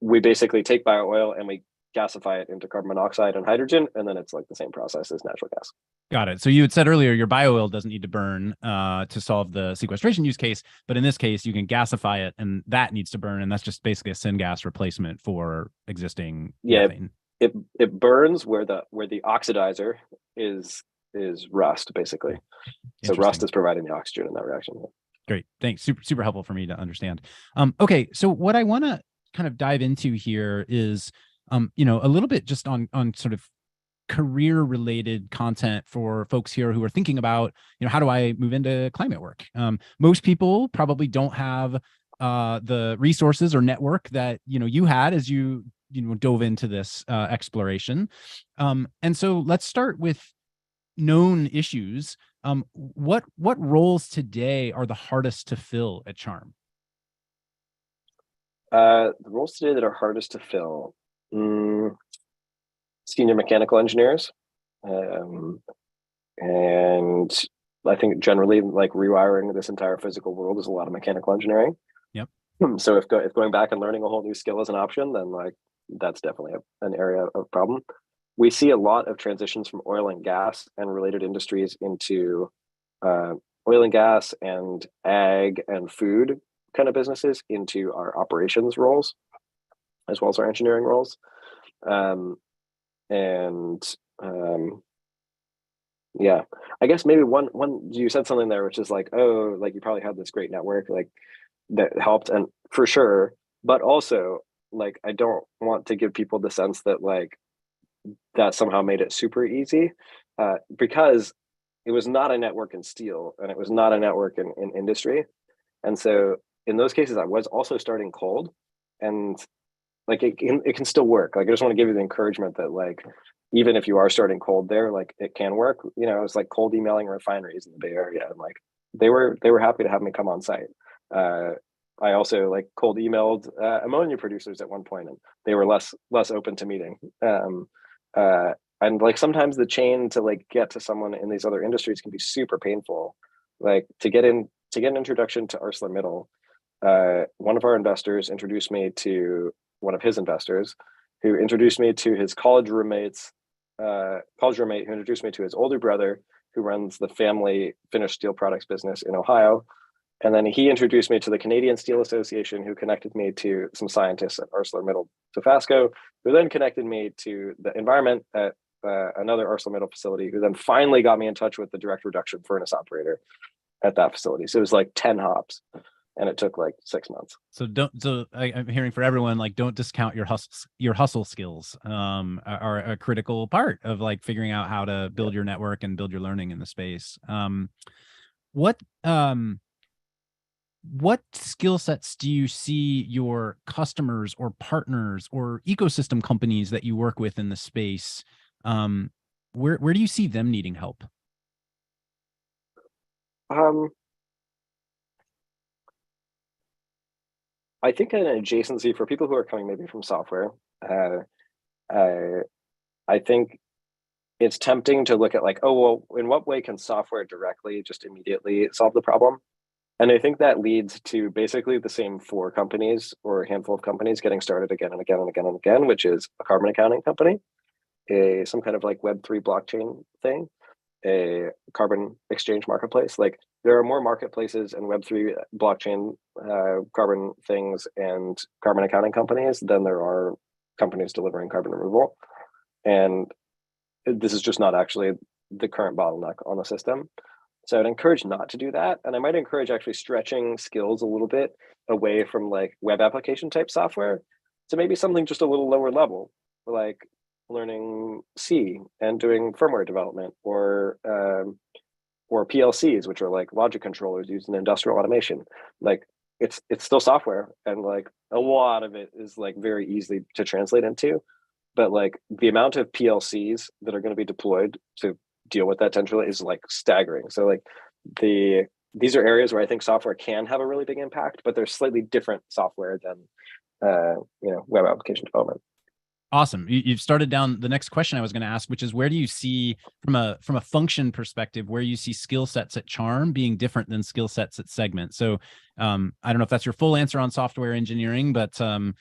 We basically take bio oil and we gasify it into carbon monoxide and hydrogen, and then it's like the same process as natural gas. Got it. So you had said earlier your bio oil doesn't need to burn to solve the sequestration use case, but in this case you can gasify it, and that needs to burn, and that's just basically a syngas replacement for existing methane. It burns where the oxidizer is rust, basically. So rust is providing the oxygen in that reaction. Great, thanks. Super helpful for me to understand. Okay, so what I want to kind of dive into here is a little bit just on sort of career related content for folks here who are thinking about, how do I move into climate work? Most people probably don't have the resources or network that, you had as you dove into this exploration. And so let's start with known issues. What roles today are the hardest to fill at Charm? The roles today that are hardest to fill, senior mechanical engineers, and I think generally like rewiring this entire physical world is a lot of mechanical engineering. Yep. So if going back and learning a whole new skill is an option, then like that's definitely an area of problem. We see a lot of transitions from oil and gas and related industries into oil and gas and ag and food kind of businesses into our operations roles, as well as our engineering roles. Yeah, I guess maybe one you said something there, which is like, oh, like you probably had this great network like that helped, and for sure, but also like I don't want to give people the sense that like that somehow made it super easy, because it was not a network in steel and it was not a network in industry. And so in those cases, I was also starting cold, and like it can still work. Like I just want to give you the encouragement that like even if you are starting cold there, like it can work. It's like cold emailing refineries in the Bay Area, and like they were happy to have me come on site. I also like cold emailed ammonia producers at one point, and they were less open to meeting. And like sometimes the chain to like get to someone in these other industries can be super painful. Like to get an introduction to ArcelorMittal, one of our investors introduced me to one of his investors, who introduced me to his college roommate who introduced me to his older brother, who runs the family finished steel products business in Ohio. And then he introduced me to the Canadian Steel Association, who connected me to some scientists at ArcelorMittal Tofasco, who then connected me to the environment at another ArcelorMittal facility, who then finally got me in touch with the direct reduction furnace operator at that facility. So it was like 10 hops, and it took like 6 months. So I'm hearing for everyone, like, don't discount your hustle skills are a critical part of like figuring out how to build your network and build your learning in the space. What skill sets do you see your customers or partners or ecosystem companies that you work with in the space? Where do you see them needing help? I think an adjacency for people who are coming maybe from software, I think it's tempting to look at like, oh, well, in what way can software directly just immediately solve the problem? And I think that leads to basically the same 4 companies or a handful of companies getting started again and again and again and again, which is a carbon accounting company, some kind of like Web3 blockchain thing, a carbon exchange marketplace. Like there are more marketplaces and Web3 blockchain carbon things and carbon accounting companies than there are companies delivering carbon removal. And this is just not actually the current bottleneck on the system. So I'd encourage not to do that. And I might encourage actually stretching skills a little bit away from like web application type software to maybe something just a little lower level, like learning C and doing firmware development, or PLCs, which are like logic controllers used in industrial automation. Like it's still software, and like a lot of it is like very easy to translate into. But like the amount of PLCs that are going to be deployed to deal with that potential is like staggering. So like these are areas where I think software can have a really big impact, but there's slightly different software than web application development. Awesome. You've started down the next question I was going to ask, which is where do you see from a function perspective, where you see skill sets at Charm being different than skill sets at Segment? So I don't know if that's your full answer on software engineering, but you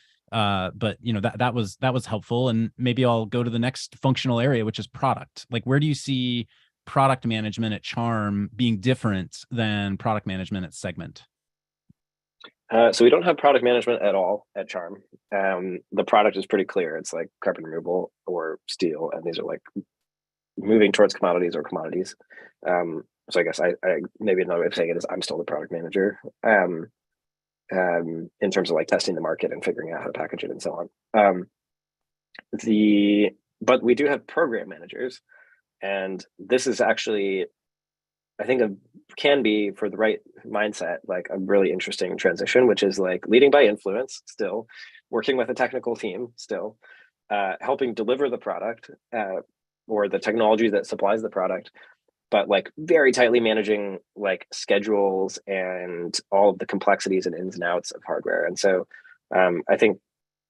know, that was helpful. And maybe I'll go to the next functional area, which is product. Like where do you see product management at Charm being different than product management at Segment? So we don't have product management at all at Charm. The product is pretty clear. It's like carbon removal or steel, and these are like moving towards commodities or commodities. So I guess I maybe another way of saying it is I'm still the product manager in terms of like testing the market and figuring out how to package it and so on. But we do have program managers, and this is actually, I think, can be, for the right mindset, like a really interesting transition, which is like leading by influence still, working with a technical team still, helping deliver the product or the technology that supplies the product, but like very tightly managing like schedules and all of the complexities and ins and outs of hardware. And so I think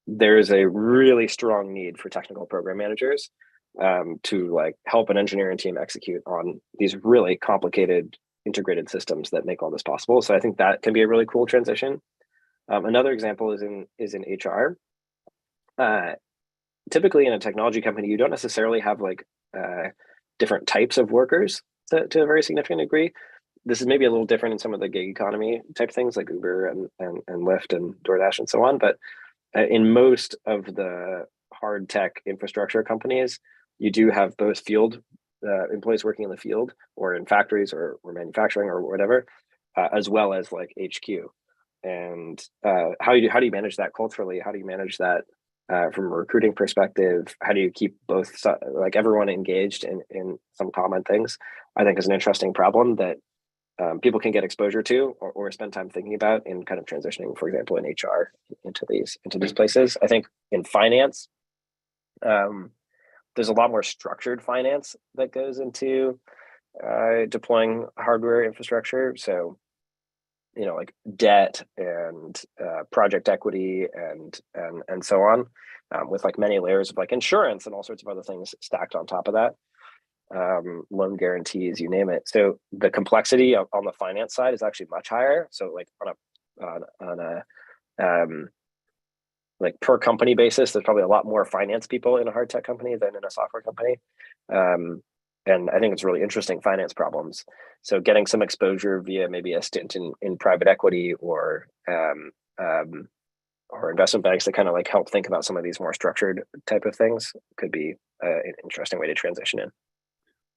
there is a really strong need for technical program managers to like help an engineering team execute on these really complicated integrated systems that make all this possible. So I think that can be a really cool transition. Another example is in HR. Typically in a technology company, you don't necessarily have like different types of workers to a very significant degree. This is maybe a little different in some of the gig economy type things like Uber and Lyft and DoorDash and so on. But in most of the hard tech infrastructure companies, you do have both field employees working in the field or in factories or manufacturing or whatever, as well as like HQ. And how do you manage that culturally? How do you manage that from a recruiting perspective? How do you keep both like everyone engaged in some common things? I think is an interesting problem that people can get exposure to or spend time thinking about in kind of transitioning, for example, in HR into these places. I think in finance, there's a lot more structured finance that goes into deploying hardware infrastructure. So like debt and project equity and so on, with like many layers of like insurance and all sorts of other things stacked on top of that, loan guarantees, you name it. So the complexity on the finance side is actually much higher. So like on a like per company basis, there's probably a lot more finance people in a hard tech company than in a software company. And I think it's really interesting finance problems. So getting some exposure via maybe a stint in private equity or investment banks that kind of like help think about some of these more structured type of things could be an interesting way to transition in.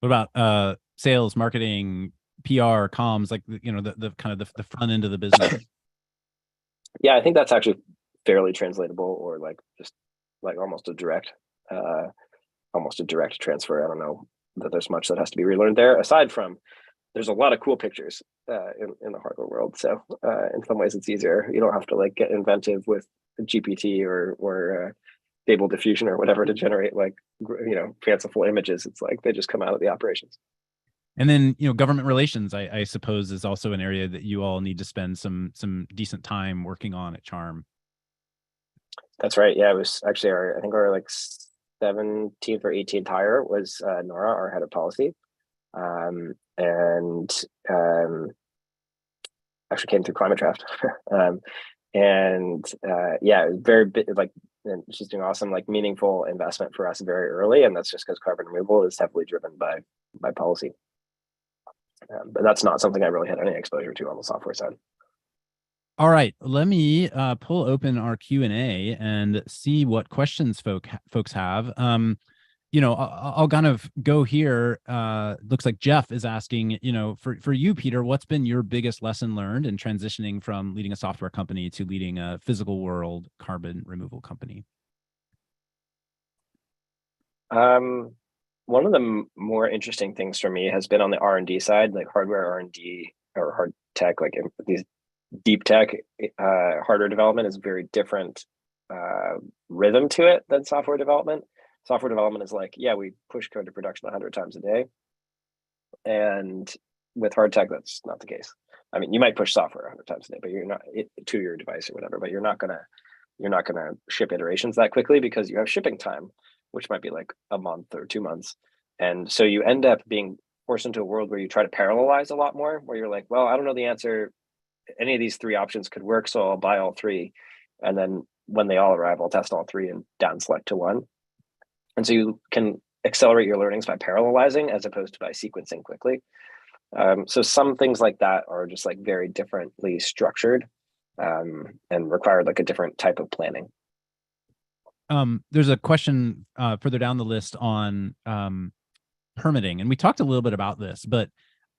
What about sales, marketing, PR, comms, like the kind of the front end of the business? Yeah, I think that's actually fairly translatable, or like just like almost a direct transfer. I don't know that there's much that has to be relearned there, aside from there's a lot of cool pictures in the hardware world. So in some ways it's easier. You don't have to like get inventive with GPT or stable diffusion or whatever to generate like fanciful images. It's like they just come out of the operations. And then, government relations, I suppose, is also an area that you all need to spend some decent time working on at Charm. That's right. Yeah, it was actually I think our like 17th or 18th hire was Nora, our head of policy, and actually came through Climate Draft. Yeah, it was very like, and she's doing awesome, like meaningful investment for us very early, and that's just because carbon removal is heavily driven by policy. But that's not something I really had any exposure to on the software side. All right, let me pull open our Q&A and see what questions folks have. I'll kind of go here. Looks like Jeff is asking, for you, Peter, what's been your biggest lesson learned in transitioning from leading a software company to leading a physical world carbon removal company? One of the more interesting things for me has been on the R&D side, like hardware R&D or hard tech, like these deep tech hardware development is very different rhythm to it than software development. Software development is like, yeah, we push code to production 100 times a day. And with hard tech, that's not the case. I mean, you might push software 100 times a day, but you're not to your device or whatever, but you're not gonna ship iterations that quickly because you have shipping time, which might be like a month or 2 months. And so you end up being forced into a world where you try to parallelize a lot more, where you're like, well, I don't know the answer. Any of these 3 options could work, so I'll buy all 3. And then when they all arrive, I'll test all 3 and down select to 1. And so you can accelerate your learnings by parallelizing as opposed to by sequencing quickly. So some things like that are just like very differently structured and require like a different type of planning. There's a question further down the list on permitting, and we talked a little bit about this, but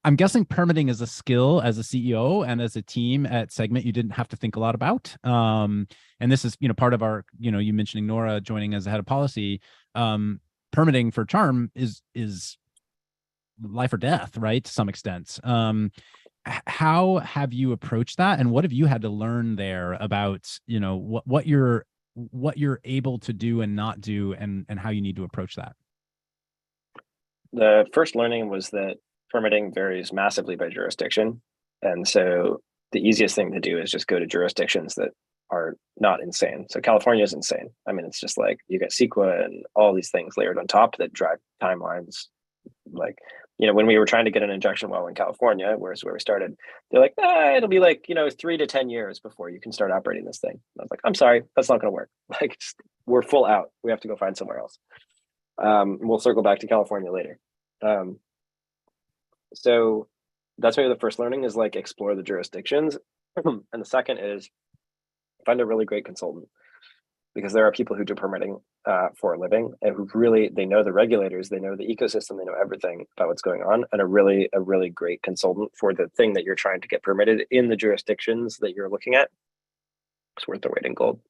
I'm guessing permitting is a skill as a CEO and as a team at Segment you didn't have to think a lot about. And this is, part of our, you mentioning Nora joining as the head of policy. Permitting for Charm is life or death, right? To some extent. How have you approached that, and what have you had to learn there about, what you're able to do and not do, and how you need to approach that? The first learning was that permitting varies massively by jurisdiction. And so the easiest thing to do is just go to jurisdictions that are not insane. So California is insane. I mean, it's just like you get CEQA and all these things layered on top that drive timelines. Like, when we were trying to get an injection well in California, where we started, they're like, it'll be like, 3 to 10 years before you can start operating this thing. And I was like, I'm sorry, that's not going to work. Like, we're full out. We have to go find somewhere else. We'll circle back to California later. So that's maybe the first learning is like explore the jurisdictions. And the second is find a really great consultant, because there are people who do permitting for a living and who really, they know the regulators, they know the ecosystem, they know everything about what's going on, and a really great consultant for the thing that you're trying to get permitted in the jurisdictions that you're looking at. It's worth their weight in gold.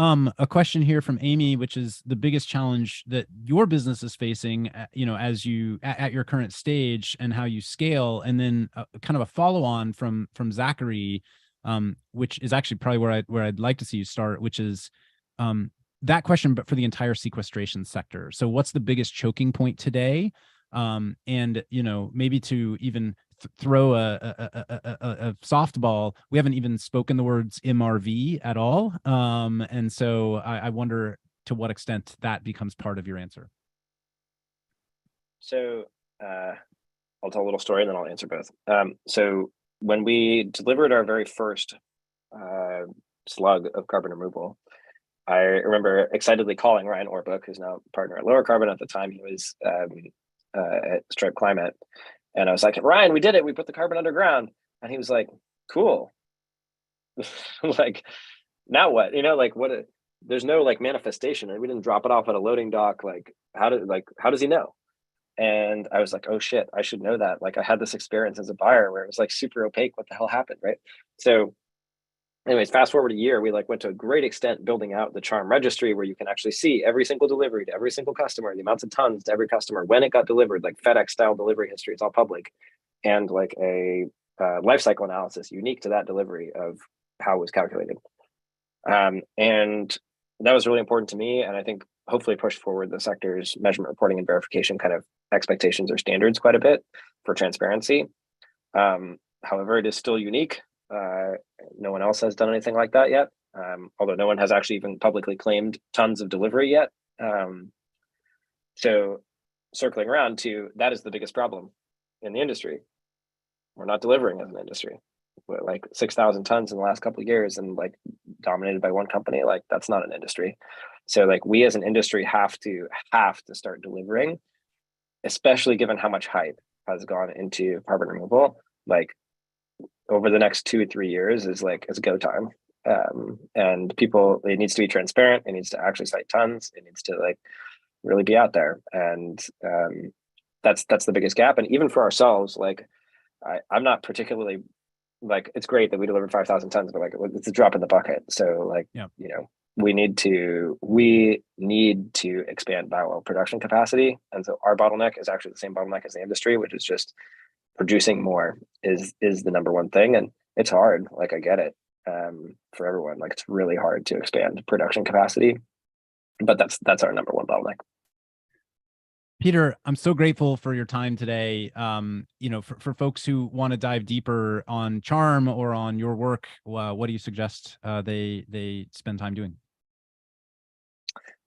A question here from Amy, which is the biggest challenge that your business is facing, as you at your current stage and how you scale, and then kind of a follow on from Zachary, which is actually probably where I'd like to see you start, which is that question, but for the entire sequestration sector. So what's the biggest choking point today? And maybe to even throw a softball, we haven't even spoken the words MRV at all. And so I wonder to what extent that becomes part of your answer. So I'll tell a little story and then I'll answer both. So when we delivered our very first slug of carbon removal, I remember excitedly calling Ryan Orbuch, who's now a partner at Lower Carbon. At the time, he was at Stripe Climate. And I was like, Ryan, we did it. We put the carbon underground. And he was like, cool. Like, now what? You know, like there's no like manifestation. We didn't drop it off at a loading dock. Like, how does he know? And I was like, oh shit, I should know that. Like I had this experience as a buyer where it was like super opaque. What the hell happened, right? So anyways, fast forward a year, we like went to a great extent building out the Charm registry where you can actually see every single delivery to every single customer, the amounts of tons to every customer, when it got delivered, like FedEx style delivery history, it's all public. And like a life cycle analysis unique to that delivery of how it was calculated. And that was really important to me. And I think hopefully pushed forward the sector's measurement, reporting, and verification kind of expectations or standards quite a bit for transparency. However, it is still unique. No one else has done anything like that yet, although no one has actually even publicly claimed tons of delivery yet. So circling around to, that is the biggest problem in the industry. We're not delivering as an industry. We're like 6,000 tons in the last couple of years and like dominated by one company. Like that's not an industry. So like we as an industry have to start delivering, especially given how much hype has gone into carbon removal. Like over the next 2 or 3 years is go time. And people, it needs to be transparent. It needs to actually cite tons. It needs to like really be out there. And that's the biggest gap. And even for ourselves, like I'm not particularly like, it's great that we delivered 5,000 tons, but like it's a drop in the bucket. So like, you know, we need to expand biooil production capacity. And so our bottleneck is actually the same bottleneck as the industry, which is just producing more is the number one thing. And it's hard. Like I get it for everyone. Like it's really hard to expand production capacity, but that's our number one bottleneck. Peter, I'm so grateful for your time today. You know, for folks who want to dive deeper on Charm or on your work, what do you suggest they spend time doing?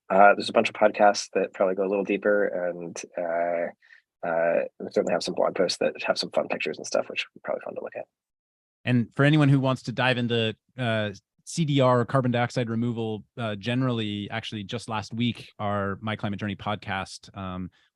There's a bunch of podcasts that probably go a little deeper, and we certainly have some blog posts that have some fun pictures and stuff, which would probably fun to look at. And for anyone who wants to dive into CDR, carbon dioxide removal, generally, actually just last week, our My Climate Journey podcast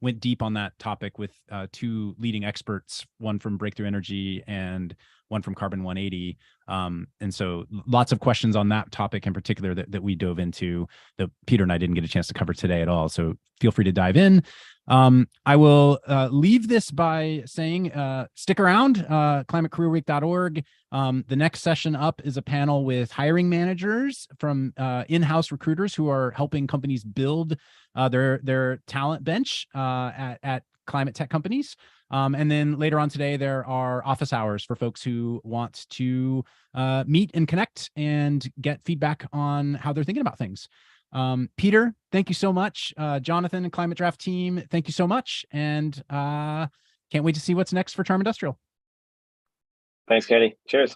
went deep on that topic with 2 leading experts, one from Breakthrough Energy and one from Carbon 180. And so lots of questions on that topic in particular that we dove into that Peter and I didn't get a chance to cover today at all. So feel free to dive in. I will leave this by saying, stick around, climatecareerweek.org. The next session up is a panel with hiring managers from in-house recruiters who are helping companies build their talent bench at climate tech companies. And then later on today, there are office hours for folks who want to meet and connect and get feedback on how they're thinking about things. Peter, thank you so much. Jonathan and Climate Draft team, thank you so much. And can't wait to see what's next for Charm Industrial. Thanks, Katie. Cheers.